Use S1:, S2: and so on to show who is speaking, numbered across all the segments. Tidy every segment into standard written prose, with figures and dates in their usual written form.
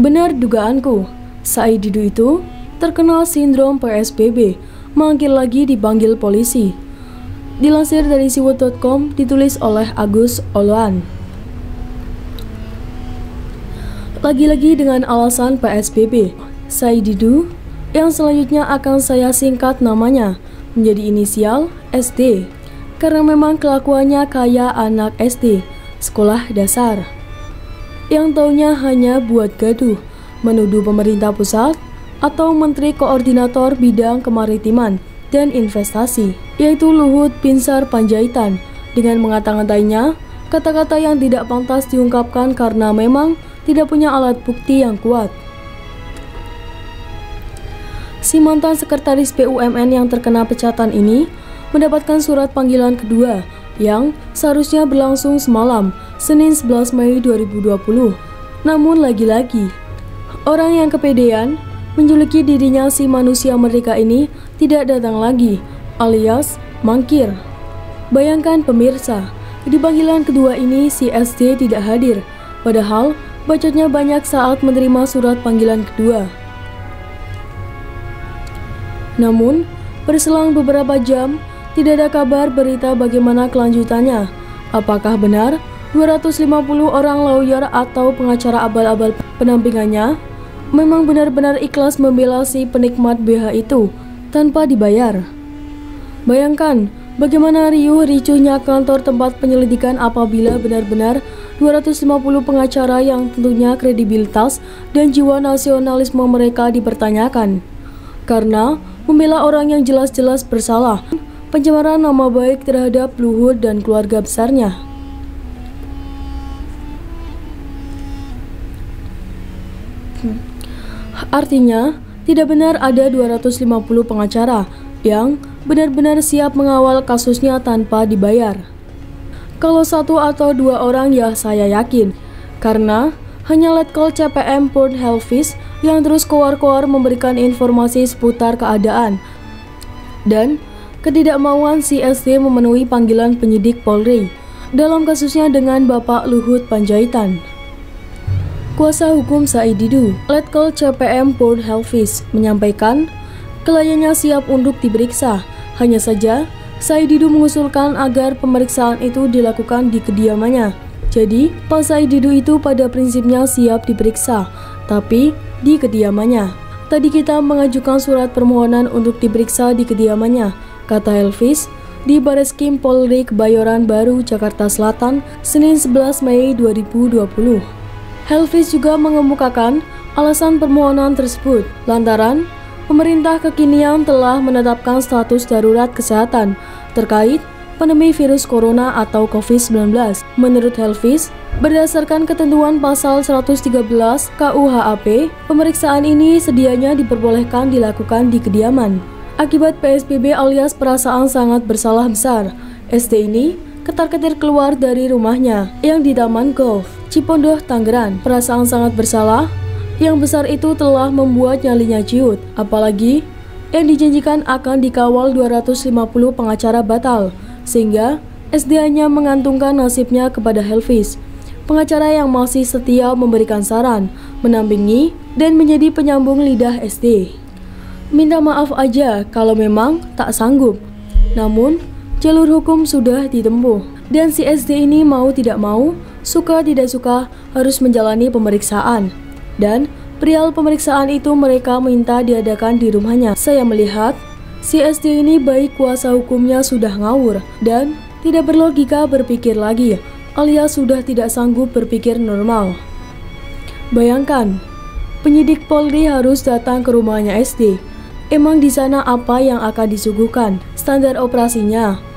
S1: Benar dugaanku, Said Didu itu terkena sindrom PSBB, mangkir lagi dipanggil polisi. Dilansir dari siwot.com, ditulis oleh Agus Oloan. Lagi-lagi dengan alasan PSBB, Said Didu yang selanjutnya akan saya singkat namanya menjadi inisial SD, karena memang kelakuannya kayak anak SD, sekolah dasar, yang taunya hanya buat gaduh, menuduh pemerintah pusat atau Menteri Koordinator Bidang Kemaritiman dan Investasi, yaitu Luhut Binsar Panjaitan, dengan mengata-ngatainya kata-kata yang tidak pantas diungkapkan karena memang tidak punya alat bukti yang kuat. Si mantan sekretaris BUMN yang terkena pecatan ini mendapatkan surat panggilan kedua yang seharusnya berlangsung semalam, Senin 11 Mei 2020. Namun lagi-lagi, orang yang kepedean menjuluki dirinya si manusia merdeka ini tidak datang lagi, alias mangkir. Bayangkan pemirsa, di panggilan kedua ini si SD tidak hadir, padahal bacotnya banyak saat menerima surat panggilan kedua. Namun, berselang beberapa jam, tidak ada kabar berita bagaimana kelanjutannya. Apakah benar 250 orang lawyer atau pengacara abal-abal pendampingannya memang benar-benar ikhlas membela si penikmat BH itu tanpa dibayar? Bayangkan bagaimana riuh ricuhnya kantor tempat penyelidikan apabila benar-benar 250 pengacara yang tentunya kredibilitas dan jiwa nasionalisme mereka dipertanyakan karena membela orang yang jelas-jelas bersalah pencemaran nama baik terhadap Luhut dan keluarga besarnya. Artinya, tidak benar ada 250 pengacara yang benar-benar siap mengawal kasusnya tanpa dibayar. Kalau satu atau dua orang ya saya yakin, karena hanya Letkol CPM Port Helvis yang terus koar-koar memberikan informasi seputar keadaan dan ketidakmauan si SD memenuhi panggilan penyidik Polri dalam kasusnya dengan Bapak Luhut Panjaitan. Kuasa hukum Said Didu, Letkol CPM Port Helvis, menyampaikan kliennya siap untuk diperiksa. Hanya saja, Said Didu mengusulkan agar pemeriksaan itu dilakukan di kediamannya. Jadi, Pak Said Didu itu pada prinsipnya siap diperiksa, tapi di kediamannya. Tadi kita mengajukan surat permohonan untuk diperiksa di kediamannya, kata Helvis di Bareskrim Polri Kebayoran Baru, Jakarta Selatan, Senin 11 Mei 2020. Helvis juga mengemukakan alasan permohonan tersebut lantaran pemerintah kekinian telah menetapkan status darurat kesehatan terkait pandemi virus corona atau COVID-19. Menurut Helvis, berdasarkan ketentuan pasal 113 KUHP, pemeriksaan ini sedianya diperbolehkan dilakukan di kediaman. Akibat PSBB alias perasaan sangat bersalah besar, SD ini ketar-ketir keluar dari rumahnya yang di Taman Golf Cipondoh, Tangerang. Perasaan sangat bersalah yang besar itu telah membuat nyalinya ciut, apalagi yang dijanjikan akan dikawal 250 pengacara batal, sehingga SD hanya mengantungkan nasibnya kepada Helvis, pengacara yang masih setia memberikan saran, mendampingi, dan menjadi penyambung lidah SD. Minta maaf aja kalau memang tak sanggup. Namun, jalur hukum sudah ditempuh, dan si SD ini mau tidak mau, suka tidak suka harus menjalani pemeriksaan. Dan perihal pemeriksaan itu mereka minta diadakan di rumahnya. Saya melihat si SD ini baik kuasa hukumnya sudah ngawur dan tidak berlogika berpikir lagi, alias sudah tidak sanggup berpikir normal. Bayangkan, penyidik Polri harus datang ke rumahnya SD. Emang di sana apa yang akan disuguhkan? Standar operasinya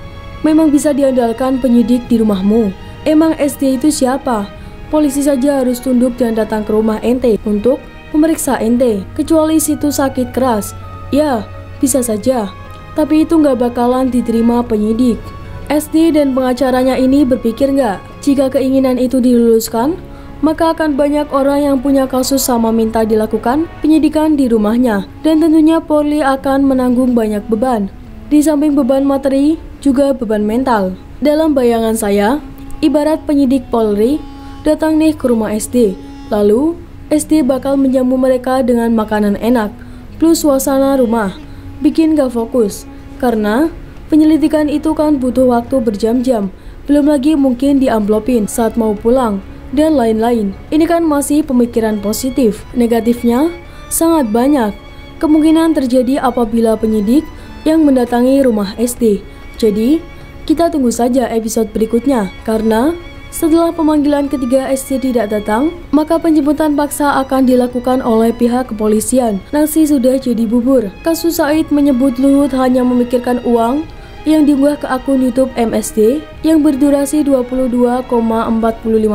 S1: memang bisa diandalkan penyidik di rumahmu. Emang SD itu siapa? Polisi saja harus tunduk dan datang ke rumah ente untuk memeriksa ente, kecuali situ sakit keras. Ya, bisa saja, tapi itu nggak bakalan diterima penyidik. SD dan pengacaranya ini berpikir nggak, jika keinginan itu diluluskan, maka akan banyak orang yang punya kasus sama minta dilakukan penyidikan di rumahnya, dan tentunya Polri akan menanggung banyak beban. Di samping beban materi, juga beban mental. Dalam bayangan saya, ibarat penyidik Polri datang nih ke rumah SD, lalu SD bakal menjamu mereka dengan makanan enak, plus suasana rumah. Bikin gak fokus, karena penyelidikan itu kan butuh waktu berjam-jam. Belum lagi mungkin diamplopin saat mau pulang, dan lain-lain. Ini kan masih pemikiran positif. Negatifnya sangat banyak. Kemungkinan terjadi apabila penyidik yang mendatangi rumah SD. Jadi, kita tunggu saja episode berikutnya, karena setelah pemanggilan ketiga SD tidak datang, maka penjemputan paksa akan dilakukan oleh pihak kepolisian. Nasi sudah jadi bubur. Kasus Said menyebut Luhut hanya memikirkan uang yang diunggah ke akun YouTube MSD yang berdurasi 22,45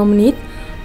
S1: menit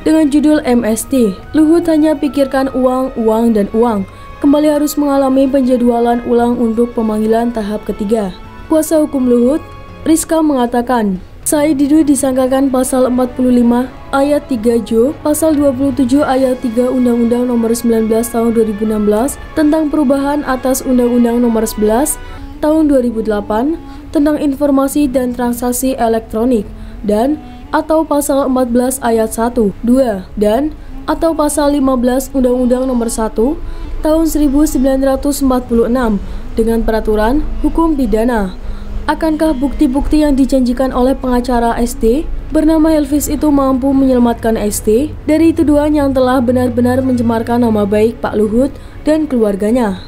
S1: dengan judul MSD. Luhut hanya pikirkan uang, uang, dan uang. Kembali harus mengalami penjadwalan ulang untuk pemanggilan tahap ketiga. Kuasa hukum Luhut, Rizka, mengatakan, Said Didu disangkakan pasal 45 ayat 3 Jo, pasal 27 ayat 3 Undang-Undang Nomor 19 Tahun 2016 tentang perubahan atas Undang-Undang Nomor 11 Tahun 2008 tentang informasi dan transaksi elektronik, dan atau pasal 14 ayat 1, 2, dan atau pasal 15 Undang-Undang Nomor 1 Tahun 1946 dengan peraturan hukum pidana. Akankah bukti-bukti yang dijanjikan oleh pengacara SD bernama Elvis itu mampu menyelamatkan SD dari tuduhan yang telah benar-benar mencemarkan nama baik Pak Luhut dan keluarganya?